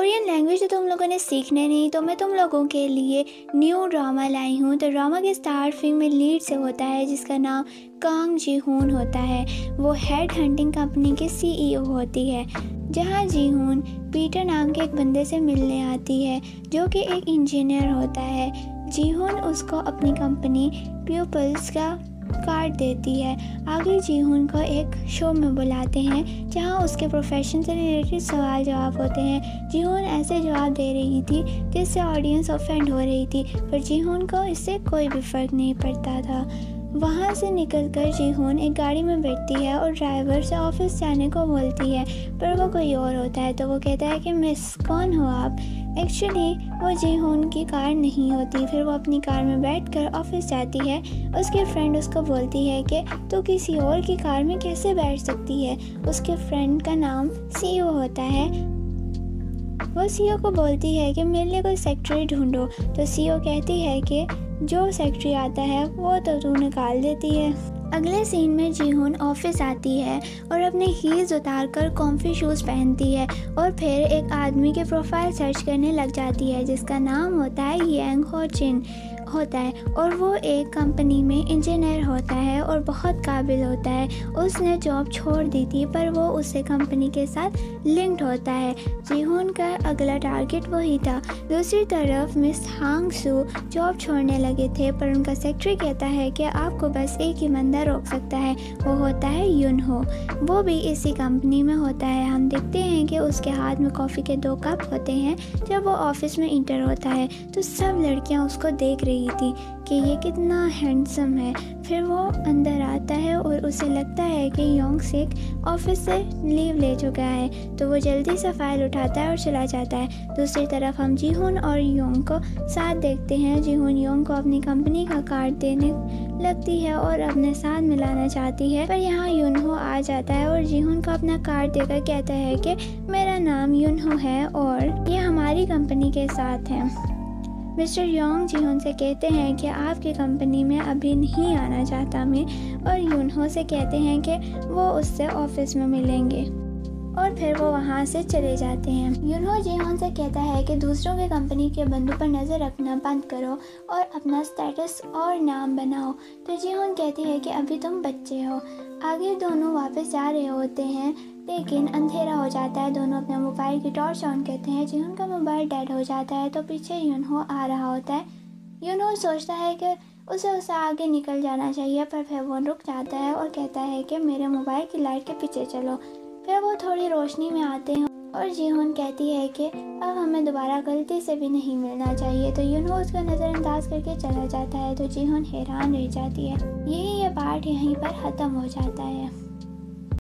Korean language तो तुम लोगों ने सीखने नहीं, तो मैं तुम लोगों के लिए न्यू ड्रामा लाई हूँ। तो ड्रामा के स्टार फीमेल लीड से होता है जिसका नाम कांग जी होन होता है। वो हेड हंटिंग कंपनी के सीईओ होती है, जहाँ जी होन पीटर नाम के एक बंदे से मिलने आती है जो कि एक इंजीनियर होता है। जी होन उसको अपनी कंपनी प्यूपल्स का कार्ड देती है। आगे जी होन को एक शो में बुलाते हैं जहां उसके प्रोफेशन से रिलेटेड सवाल जवाब होते हैं। जी होन ऐसे जवाब दे रही थी जिससे ऑडियंस ऑफेंड हो रही थी, पर जी होन को इससे कोई भी फ़र्क नहीं पड़ता था। वहाँ से निकलकर जी होन एक गाड़ी में बैठती है और ड्राइवर से ऑफिस जाने को बोलती है, पर वो कोई और होता है। तो वो कहता है कि मिस कौन हो आप। एक्चुअली वो जी होन की कार नहीं होती। फिर वो अपनी कार में बैठकर ऑफिस जाती है। उसकी फ्रेंड उसको बोलती है कि तू किसी और की कार में कैसे बैठ सकती है। उसके फ्रेंड का नाम सीईओ होता है। वो सीईओ को बोलती है कि मेरे लिए कोई सेक्रेटरी ढूंढो। तो सीईओ कहती है कि जो सेक्रेटरी आता है वो तो तू निकाल देती है। अगले सीन में जी होन ऑफिस आती है और अपने हील्स उतारकर कॉम्फी शूज़ पहनती है और फिर एक आदमी के प्रोफाइल सर्च करने लग जाती है जिसका नाम होता है यांग हो चिन होता है, और वो एक कंपनी में इंजीनियर होता है और बहुत काबिल होता है। उसने जॉब छोड़ दी थी पर वो उससे कंपनी के साथ लिंक्ड होता है। जीहोन का अगला टारगेट वही था। दूसरी तरफ मिस हांग सू जॉब छोड़ने लगे थे, पर उनका सेक्रेटरी कहता है कि आपको बस एक ही बंदा रोक सकता है, वो होता है युन हो। वो भी इसी कंपनी में होता है। हम देखते हैं कि उसके हाथ में कॉफ़ी के 2 कप होते हैं। जब वो ऑफिस में इंटर होता है तो सब लड़कियां उसको देख रही थी कि ये कितना हैंडसम है। फिर वो अंदर आता है और उसे लगता है कि योंग सिक ऑफिस से लीव ले चुका है, तो वो जल्दी से फाइल उठाता है और चला जाता है। दूसरी तरफ हम जीहोन और योंग को साथ देखते हैं। जीहोन योंग को अपनी कंपनी का कार्ड देने लगती है और अपने साथ मिलाना चाहती है, पर यहाँ युनहो आ जाता है और जीहोन को अपना कार्ड देकर कहता है कि मेरा नाम युनहो है और ये हमारी कंपनी के साथ है। मिस्टर योंग जीहोन से कहते हैं कि आपकी कंपनी में अभी नहीं आना चाहता मैं, और युनहो से कहते हैं कि वो उससे ऑफिस में मिलेंगे, और फिर वो वहाँ से चले जाते हैं। युनहो जीहोन से कहता है कि दूसरों के कंपनी के बंदों पर नज़र रखना बंद करो और अपना स्टेटस और नाम बनाओ। तो जीहोन कहती है कि अभी तुम बच्चे हो। आगे दोनों वापस जा रहे होते हैं, लेकिन अंधेरा हो जाता है। दोनों अपने मोबाइल की टॉर्च ऑन करते हैं। जीहोन का मोबाइल डेड हो जाता है, तो पीछे युनहो आ रहा होता है। युनहो सोचता है कि उसे आगे निकल जाना चाहिए, पर फिर वो रुक जाता है और कहता है कि मेरे मोबाइल की लाइट के पीछे चलो। फिर वो थोड़ी रोशनी में आते हैं और जीहोन कहती है कि अब हमें दोबारा गलती से भी नहीं मिलना चाहिए। तो युनहो उसका नज़रअंदाज करके चला जाता है। तो जीहोन हैरान रह जाती है। यही ये पार्ट यहीं पर ख़त्म हो जाता है।